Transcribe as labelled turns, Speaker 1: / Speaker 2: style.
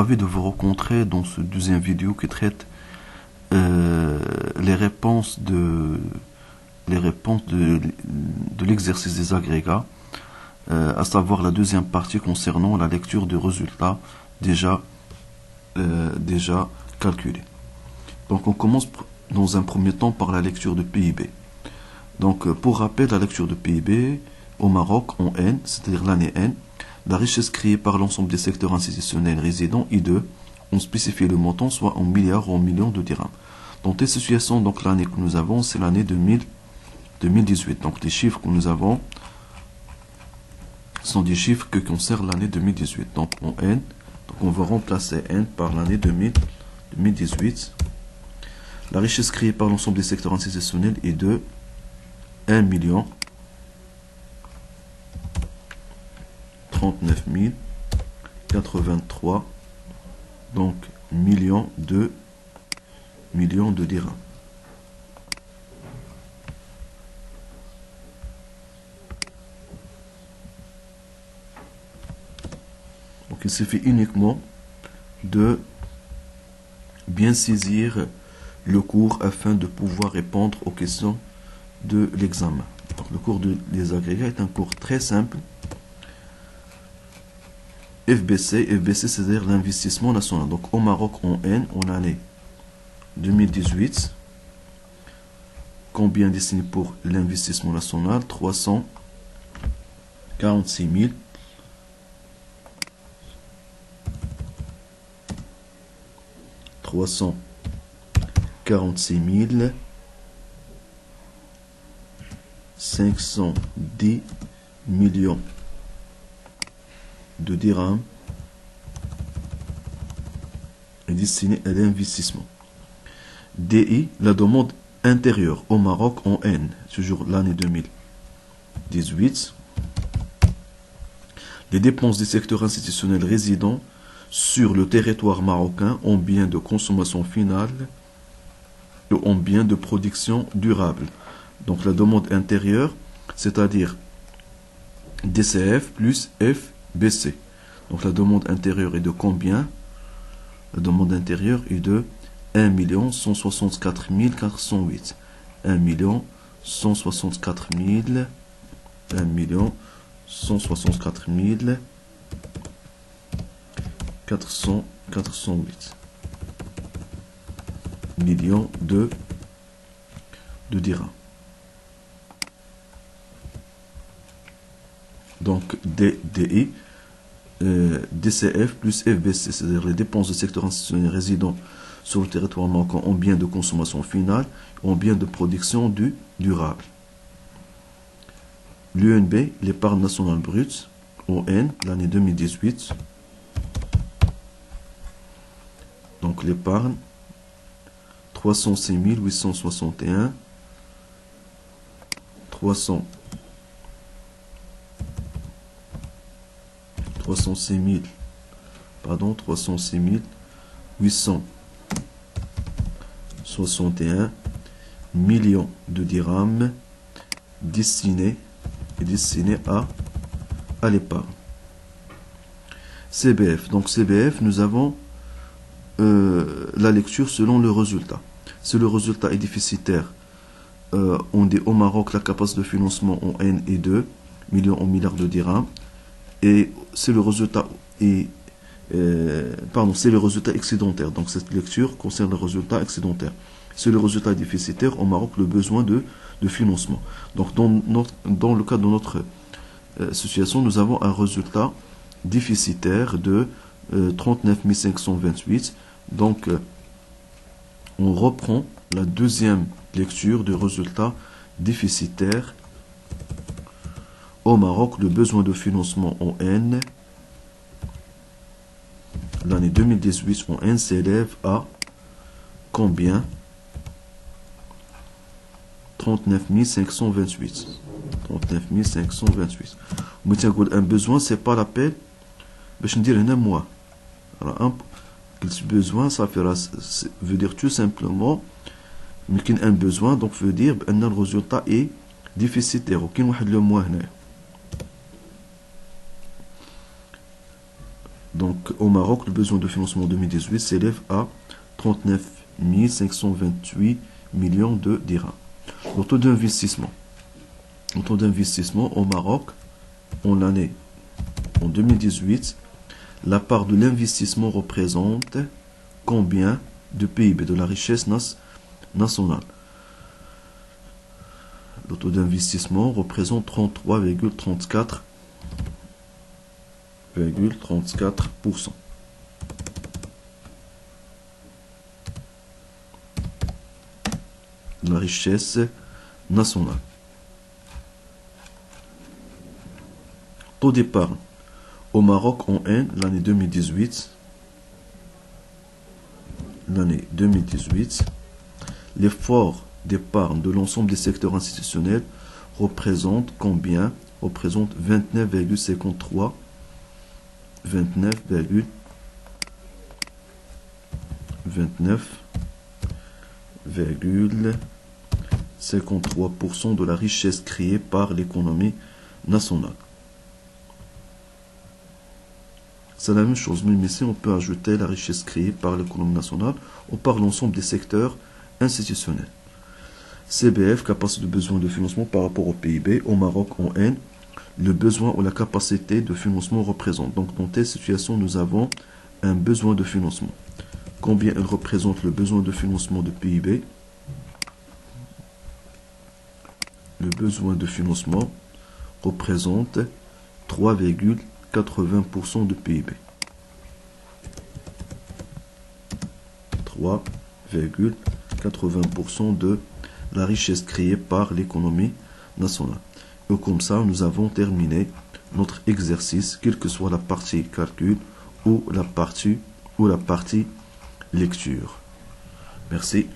Speaker 1: ravi de vous rencontrer dans ce deuxième vidéo qui traite les réponses de l'exercice des agrégats, à savoir la deuxième partie concernant la lecture des résultats déjà calculés. Donc on commence dans un premier temps par la lecture de PIB. Donc pour rappel, la lecture de PIB au Maroc en N, c'est-à-dire l'année N, la richesse créée par l'ensemble des secteurs institutionnels résidents I2, on spécifie le montant soit en milliards ou en millions de dirhams. Dans telle situation, donc l'année que nous avons, c'est l'année 2018. Donc les chiffres que nous avons sont des chiffres que concernent l'année 2018. Donc en N, donc on va remplacer N par l'année 2018. La richesse créée par l'ensemble des secteurs institutionnels est de 1 million 39 083 donc millions de dirhams. Donc il suffit uniquement de bien saisir le cours afin de pouvoir répondre aux questions de l'examen. Donc le cours des agrégats est un cours très simple. FBC, c'est-à-dire l'investissement national. Donc au Maroc en N, en année 2018, combien destiné pour l'investissement national? 346 000. 346 510 millions de dirhams est destiné à l'investissement. DI, la demande intérieure au Maroc en N, toujours l'année 2018. Les dépenses des secteurs institutionnels résidents sur le territoire marocain en biens de consommation finale et en biens de production durable. Donc la demande intérieure, c'est-à-dire DCF plus FBC. Donc la demande intérieure est de combien? La demande intérieure est de 1 164 408. 1 164 408 millions de dirhams. Donc DDI, DCF plus FBC, c'est-à-dire les dépenses de secteur institutionnel résidant sur le territoire marocain en biens de consommation finale, en biens de production durable. L'UNB, l'épargne nationale brute, au N, l'année 2018. Donc l'épargne, 306 861, 306 861 millions de dirhams destinés à l'épargne. CBF. Donc CBF, nous avons la lecture selon le résultat. Si le résultat est déficitaire, on dit au Maroc la capacité de financement en N est 2 millions en milliards de dirhams. Et c'est le résultat c'est le résultat excédentaire. Donc cette lecture concerne le résultat excédentaire. C'est le résultat déficitaire au Maroc, le besoin de financement. Donc dans le cas de notre situation, nous avons un résultat déficitaire de 39 528. Donc on reprend la deuxième lecture du résultat déficitaire au Maroc. Le besoin de financement en N, l'année 2018 en N s'élève à combien? 39 528. 39 528. Mais tiens, un besoin, c'est pas l'appel. Je veux dire un mois. Alors, un besoin, ça veut dire tout simplement, mais un besoin, donc veut dire que le résultat est déficitaire. Aucun le mois. Donc, au Maroc, le besoin de financement en 2018 s'élève à 39 528 millions de dirhams. Le taux d'investissement. Le taux d'investissement au Maroc, en 2018, la part de l'investissement représente combien de PIB, de la richesse nationale? Le taux d'investissement représente 33,34%. De la richesse nationale. Taux d'épargne au Maroc en N, l'année 2018, l'effort d'épargne de l'ensemble des secteurs institutionnels représente combien? Représente 29,53% de la richesse créée par l'économie nationale. C'est la même chose, même ici on peut ajouter la richesse créée par l'économie nationale ou par l'ensemble des secteurs institutionnels. CBF, capacité de besoin de financement par rapport au PIB, au Maroc en N, le besoin ou la capacité de financement représente. Donc dans telle situation, nous avons un besoin de financement. Combien il représente le besoin de financement de PIB? Le besoin de financement représente 3,80% de PIB. 3,80% de la richesse créée par l'économie nationale. Et comme ça, nous avons terminé notre exercice, quelle que soit la partie calcul ou la partie lecture. Merci.